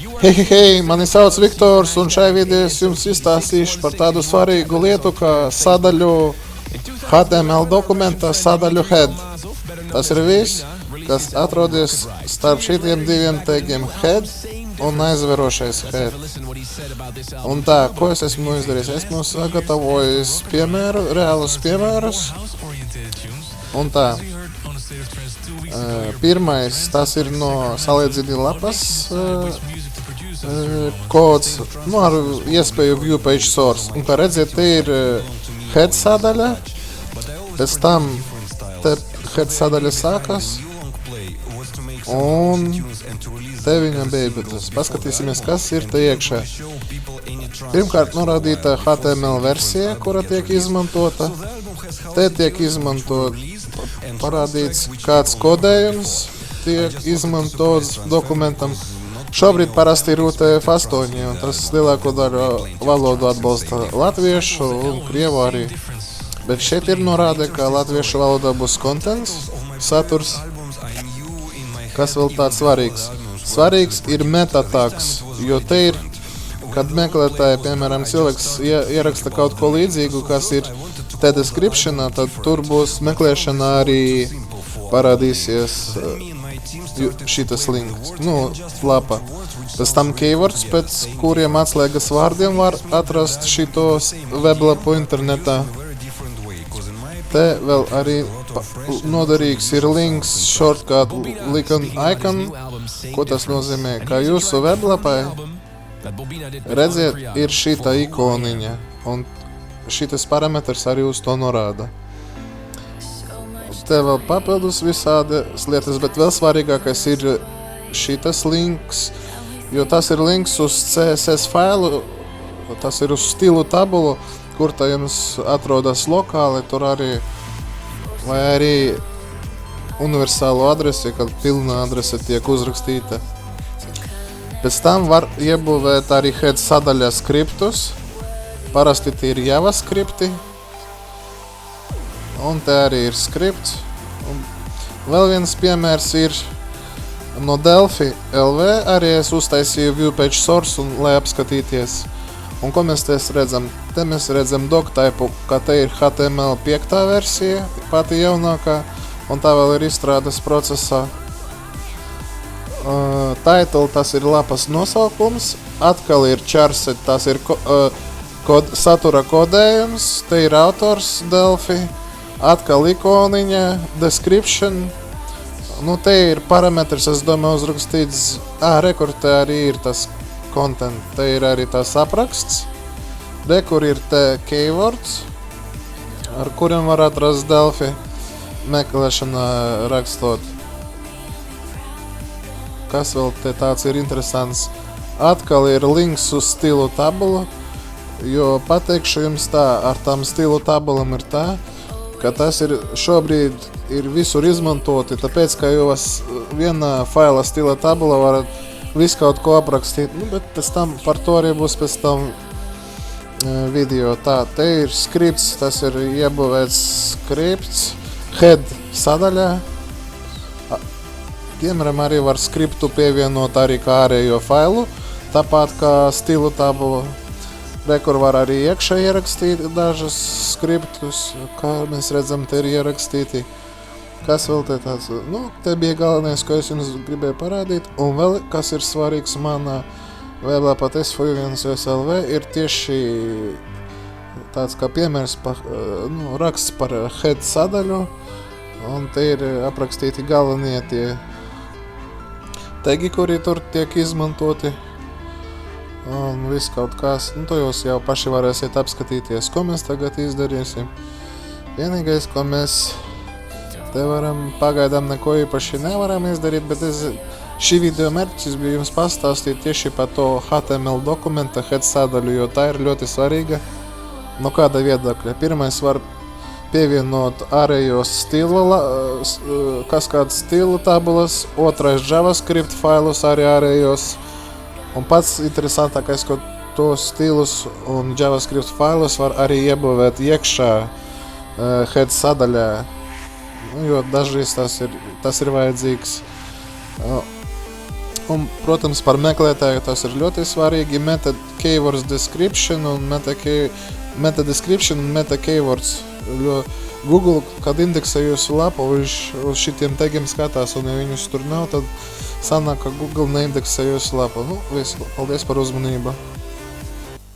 Hei, mani sauc Viktors, un šai video es jums izstāstīšu par tādu svarīgu lietu, kā sadaļu HTML dokumenta sadaļu head. Tas ir viss, kas atrodies starp šitiem diviem teigiem head un aizverošais head. Un tā, ko es esmu izdarījis? Esmu sagatavojis piemēru, reālus piemērus. Un tā, pirmais, tas ir no salīdzini lapas kods, ar iespēju view page source. Un kā redziet, te ir head sadaļa, pēc tam te head sadaļa sākas, un te viņa beidzas. Paskatīsimies, kas ir te iekšā. Pirmkārt, norādīta HTML versija, kura tiek izmantota. Te tiek izmantot, parādīts, kāds kodējums tiek izmantots dokumentam. Šobrīd parasti ir UTF-8, un tas lielāko daļu valodu atbalsta latviešu un krievu arī. Bet šeit ir norāde, ka latviešu valodā būs contents, saturs. Kas vēl tāds svarīgs? Svarīgs ir meta tags, jo te ir, kad meklētāji, piemēram, cilvēks ieraksta kaut ko līdzīgu, kas ir te descriptionā, tad tur būs meklēšanā arī parādīsies šitas links, lapa. Pēc tam keywords, pēc kuriem atslēgas vārdiem var atrast šitos weblapu internetā. Te vēl arī noderīgs ir links shortcut icon, ko tas nozīmē, ka jūsu weblapai, redziet, ir šita ikoniņa, un šitas parametrs arī uz to norāda. Te vēl papildus visādas lietas, bet vēl svarīgākais ir šitas links, jo tas ir links uz CSS failu, tas ir uz stilu tabulu, kur tā jums atrodas lokāli, tur arī, vai arī universālo adresi, kad pilna adrese tiek uzrakstīta. Pēc tam var iebūvēt arī head sadaļā skriptus, parasti tie ir JavaScripti, un te arī ir skripts. Un vēl viens piemērs ir no Delphi LV, arī es uztaisīju view page source, un, lai apskatīties. Un ko mēs te redzam? Te mēs redzam doctypu, ka te ir HTML 5. versija, pati jaunākā, un tā vēl ir izstrādes procesā. Title, tas ir lapas nosaukums, atkal ir charset, tas ir satura kodējums, te ir autors Delphi, atkal ikoniņa, description, te ir parametrs, es domāju, uzrakstīts, rekur, te arī ir tas content, te ir arī tas apraksts, rekur ir te keywords, ar kuriem var atrast Delphi meklēšanā rakstot. Kas vēl te tāds ir interesants? Atkal ir links uz stilu tabulu, jo pateikšu jums tā, ar tām stilu tabulam ir tā, ka tas ir šobrīd ir visur izmantoti, tāpēc, ka jūs vienā faila stila tabula varat visu kaut ko aprakstīt, bet pēc tam par to arī būs pēc tam video. Tā, te ir skripts, tas ir iebūvēts skripts, head sadaļā. Piemēram, arī var skriptu pievienot arī kā ārējo failu, tāpat kā stilu tabulu. Rekur var arī iekšā ierakstīt dažas skriptus, kā mēs redzam, te ir ierakstīti. Kas vēl te tāds? Te bija galvenais, ko es jums gribēju parādīt. Un vēl, kas ir svarīgs manā weblapā tesfu1.lv, ir tieši tāds kā piemērs, raksts par head sadaļu. Un te ir aprakstīti galvenie tie tagi, kuri tur tiek izmantoti. Un viss kaut kas, to jūs jau paši varēsiet apskatīties, ko mēs tagad izdarīsim. Vienīgais, ko mēs te varam, pagaidām neko īpaši nevaram izdarīt, bet šī video mērķis bija jums pastāstīt tieši par to HTML dokumenta head sadaļu, jo tā ir ļoti svarīga. No kāda viedokļa? Pirmais var pievienot ārējos kāds stilu tabulas, otrais JavaScript failus arī ārējos. Un pats interesantākais, ka tos stilus un JavaScript failus var arī iebūvēt iekšā head sadaļā, jo dažreiz tas ir vajadzīgs. Un, protams, par meklētāju tas ir ļoti svarīgi. Meta keywords description un meta description un meta keywords. Google, kad indeksē jūsu lapu, uz šitiem tegiem skatās, un ja viņus tur nav, tad sanāk, ka Google neindeksē jūsu lapu. Nu, visu, paldies par uzmanību.